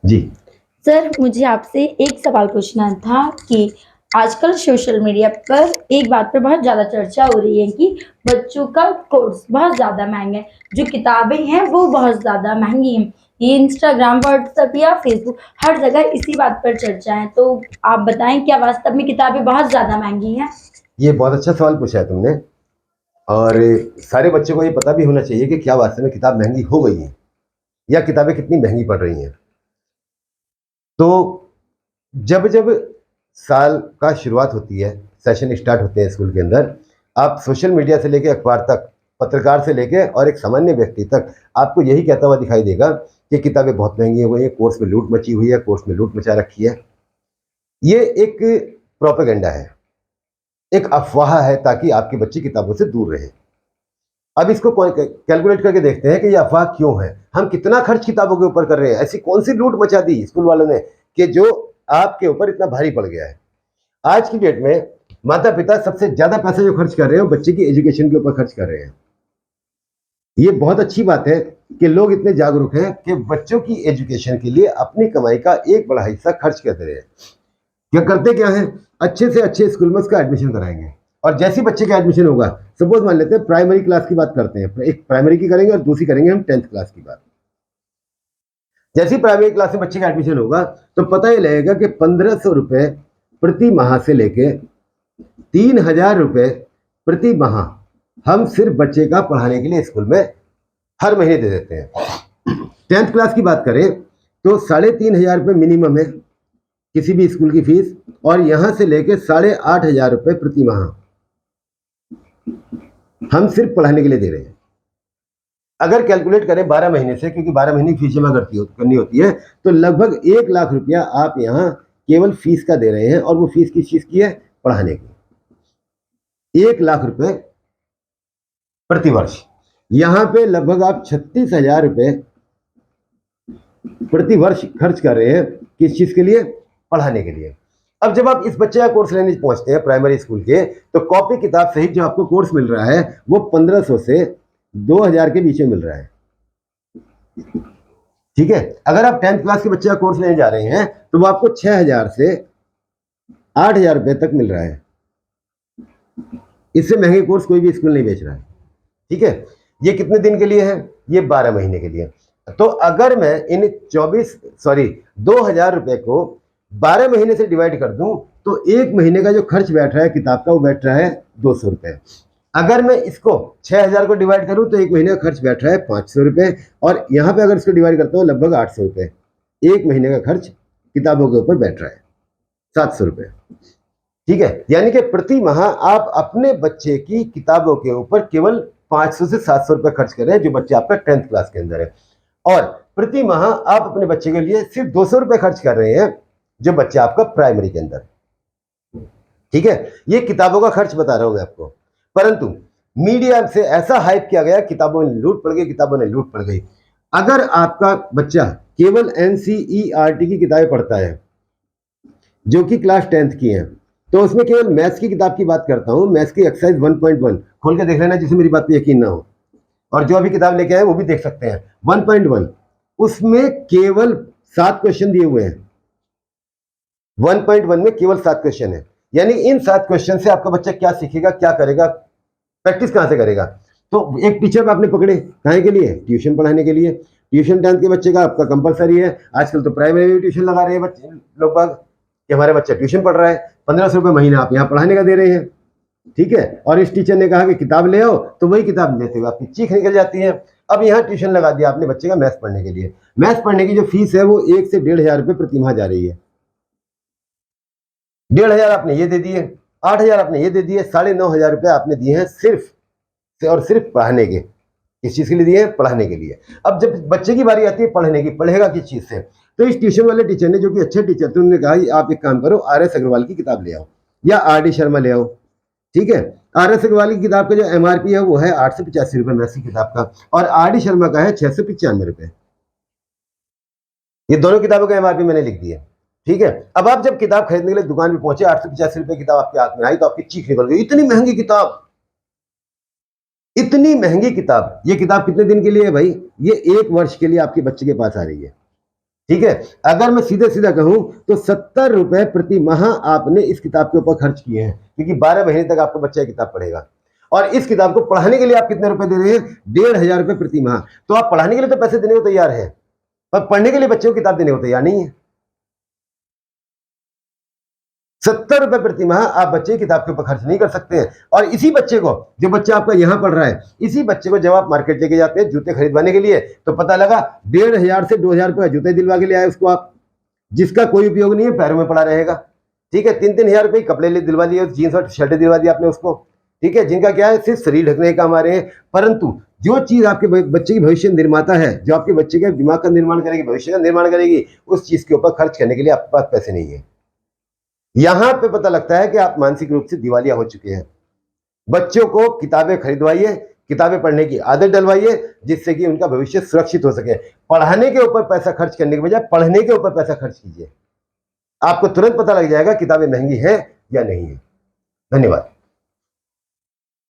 जी। Sir, मुझे आपसे एक सवाल पूछना था कि आजकल सोशल मीडिया पर एक बात पर बहुत ज़्यादा चर्चा हो रही है कि बच्चों का कोर्स बहुत ज़्यादा महँगा है, जो किताबें हैं वो बहुत ज़्यादा महँगी हैं। ये इंस्टाग्राम, व्हाट्सएप या फेसबुक हर जगह इसी बात पर चर्चा है, तो आप बताएँ क्या वास्तव में किताबें बहुत ज़्यादा महँगी हैं? ये बहुत अच्छा सवाल पूछा है तुमने। और सारे बच्चों को ये पता भी होना चाहिए कि क्या वास्तव में किताब महंगी हो गई है या किताबें कितनी महंगी पड़ रही हैं। तो जब जब साल का शुरुआत होती है, सेशन स्टार्ट होते हैं स्कूल के अंदर, आप सोशल मीडिया से लेके अखबार तक, पत्रकार से लेके और एक सामान्य व्यक्ति तक आपको यही कहता हुआ दिखाई देगा कि किताबें बहुत महंगी हो गई हैं, कोर्स में लूट मची हुई है, कोर्स में लूट मचा रखी है। ये एक प्रोपेगेंडा है, एक अफवाह है ताकि आपके बच्चे किताबों से दूर रहे। अब इसको कैलकुलेट करके देखते हैं कि ये अफवाह क्यों है। हम कितना खर्च किताबों के ऊपर कर रहे हैं, ऐसी कौन सी लूट मचा दी स्कूल वालों ने कि जो आपके ऊपर इतना भारी पड़ गया है। आज की डेट में माता पिता सबसे ज्यादा पैसे जो खर्च कर रहे हैं वो बच्चे की एजुकेशन के ऊपर खर्च कर रहे हैं। ये बहुत अच्छी बात है कि लोग इतने जागरूक हैं कि बच्चों की एजुकेशन के लिए अपनी कमाई का एक बड़ा हिस्सा खर्च कर रहे हैं। क्या करते क्या है, अच्छे से अच्छे स्कूल में उसका एडमिशन कराएंगे और जैसे बच्चे का एडमिशन होगा, सपोज मान लेते हैं प्राइमरी क्लास की बात करते हैं, एक प्राइमरी की करेंगे और दूसरी करेंगे हम 10th क्लास की बात। जैसे ही प्राइमरी क्लास में बच्चे का एडमिशन होगा तो पता ही लगेगा कि 1500 रुपए प्रति माह से लेके 3000 रुपए प्रति माह हम सिर्फ बच्चे का पढ़ाने के लिए स्कूल में हर महीने दे देते हैं। 10th क्लास की बात करें तो 3500 रुपये मिनिमम है किसी भी स्कूल की फीस, और यहां से लेके 8500 रुपये प्रति माह हम सिर्फ पढ़ाने के लिए दे रहे हैं। अगर कैलकुलेट करें 12 महीने से, क्योंकि 12 महीने की फीस जमा करनी होती है, तो लगभग 1 लाख रुपया आप यहाँ केवल फीस का दे रहे हैं, और वो फीस किस चीज की है, पढ़ाने की। 1 लाख रुपए प्रति वर्ष। यहाँ पे लगभग आप 36,000 रुपये प्रति वर्ष खर्च कर रहे हैं किस चीज के लिए, पढ़ाने के लिए। अब जब आप इस बच्चे का कोर्स लेने पहुंचते हैं प्राइमरी स्कूल के, तो कॉपी किताब सहित जो आपको कोर्स मिल रहा है वो 1500 से 2000 के बीच में मिल रहा है। ठीक है, अगर आप 10th क्लास के बच्चे का कोर्स लेने जा रहे हैं तो वो आपको 6000 से 8000 रुपए तक मिल रहा है। इससे महंगे कोर्स कोई भी स्कूल नहीं बेच रहा है। ठीक है, ये कितने दिन के लिए है, ये 12 महीने के लिए। तो अगर मैं इन 2000 रुपए को 12 महीने से डिवाइड कर दूं तो एक महीने का जो खर्च बैठ रहा है किताब का वो बैठ रहा है 200 रुपए। अगर मैं इसको 6000 को डिवाइड करूं तो एक महीने का खर्च बैठ रहा है 500 रुपए, और यहां पे अगर इसको डिवाइड करता हूं लगभग 800 रुपए। एक महीने का खर्च किताबों के ऊपर बैठ रहा है 700 रुपए। ठीक है, यानी कि प्रति माह आप अपने बच्चे की किताबों के ऊपर केवल 500 से 700 रुपए खर्च कर रहे हैं, जो बच्चे आपका 10th क्लास के अंदर है। और प्रति माह आप अपने बच्चे के लिए सिर्फ 200 रुपए खर्च कर रहे हैं, जो बच्चा आपका प्राइमरी के अंदर है। ठीक है, ये किताबों का खर्च बता रहा हूं मैं आपको। परंतु मीडिया से ऐसा हाइप किया गया, किताबों ने लूट पड़ गई, किताबों ने लूट पड़ गई। अगर आपका बच्चा केवल एनसीईआरटी की किताबें पढ़ता है जो कि क्लास 10th की है, तो उसमें केवल मैथ्स की किताब की बात करता हूं, मैथ्स की एक्सरसाइज 1.1 खोल के देख लेना जिसे मेरी बात पे यकीन ना हो, और जो अभी किताब लेके आए वो भी देख सकते हैं। 1.1 उसमें केवल 7 क्वेश्चन दिए हुए हैं। 1.1 में केवल 7 क्वेश्चन है, यानी इन 7 क्वेश्चन से आपका बच्चा क्या सीखेगा, क्या करेगा, प्रैक्टिस कहां से करेगा। तो एक टीचर आपने पकड़े कहां के लिए, ट्यूशन पढ़ाने के लिए। ट्यूशन 10th के बच्चे का आपका कंपलसरी है। आजकल तो प्राइमरी में ट्यूशन लगा रहे हैं बच्चे लोग बाग कि हमारे बच्चा ट्यूशन पढ़ रहा है, 1500 रुपये महीना आप यहाँ पढ़ाने का दे रहे हैं। ठीक है, और इस टीचर ने कहा कि किताब ले आओ, तो वही किताब लेते हुए आपकी चीख निकल जाती है। अब यहाँ ट्यूशन लगा दिया आपने बच्चे का मैथ्स पढ़ने के लिए। मैथ्स पढ़ने की जो फीस है वो 1 से 1500 रुपये प्रति माह जा रही है। 1500 आपने ये दे दिए, 8000 आपने ये दे दिए, 9500 रुपये आपने दिए हैं सिर्फ और सिर्फ पढ़ाने के। किस चीज के लिए दिए हैं, पढ़ाने के लिए। अब जब बच्चे की बारी आती है पढ़ने की, पढ़ेगा किस चीज से, तो इस ट्यूशन वाले टीचर ने, जो कि अच्छे टीचर थे, उन्होंने कहा आप एक काम करो, RS अग्रवाल की किताब ले आओ या RD शर्मा ले आओ। ठीक है, RS अग्रवाल की किताब का जो MRP है वो है 885 रुपये मैथ्स की किताब का, और RD शर्मा का है 695 रुपये। ये दोनों किताबों का MRP मैंने लिख दिया। ठीक है, अब आप जब किताब खरीदने के लिए दुकान पे पहुंचे, 885 रुपये किताब आपके हाथ में आई तो आपकी चीख निकल गई, इतनी महंगी किताब, इतनी महंगी किताब। ये किताब कितने दिन के लिए है भाई, ये 1 वर्ष के लिए आपके बच्चे के पास आ रही है। ठीक है। अगर मैं सीधे सीधा कहूं तो 70 रुपए प्रति माह आपने इस किताब के ऊपर खर्च किए हैं, क्योंकि 12 महीने तक आपका बच्चा किताब पढ़ेगा। और इस किताब को पढ़ाने के लिए आप कितने रुपए दे रहे हैं? 1500 रुपए प्रति माह। तो आप पढ़ाने के लिए तो पैसे देने को तैयार हैं, पर पढ़ने के लिए बच्चे को किताब देने को तैयार नहीं है। 70 रुपए प्रति माह आप बच्चे की किताब के ऊपर खर्च नहीं कर सकते हैं। और इसी बच्चे को, जो बच्चा आपका यहां पढ़ रहा है, इसी बच्चे को जब आप मार्केट लेके जाते हैं जूते खरीदवाने के लिए, तो पता लगा 1500 से 2000 रुपए जूते दिलवा के ले आए उसको आप, जिसका कोई उपयोग नहीं है, पैरों में पड़ा रहेगा। ठीक है, 3-3000 रुपए कपड़े दिलवा दिए, जीन्स और शर्ट दिलवा दी आपने उसको, ठीक है, जिनका क्या है, सिर्फ शरीर ढकने का काम आ रहे हैं। परंतु जो चीज आपके बच्चे की भविष्य निर्माता है, जो आपके बच्चे के दिमाग का निर्माण करेगी, भविष्य का निर्माण करेगी, उस चीज के ऊपर खर्च करने के लिए आपके पास पैसे नहीं है। यहां पे पता लगता है कि आप मानसिक रूप से दिवालिया हो चुके हैं। बच्चों को किताबें खरीदवाइए, किताबें पढ़ने की आदत डलवाइए, जिससे कि उनका भविष्य सुरक्षित हो सके। पढ़ाने के ऊपर पैसा खर्च करने के बजाय पढ़ने के ऊपर पैसा खर्च कीजिए। आपको तुरंत पता लग जाएगा किताबें महंगी हैं या नहीं है। धन्यवाद।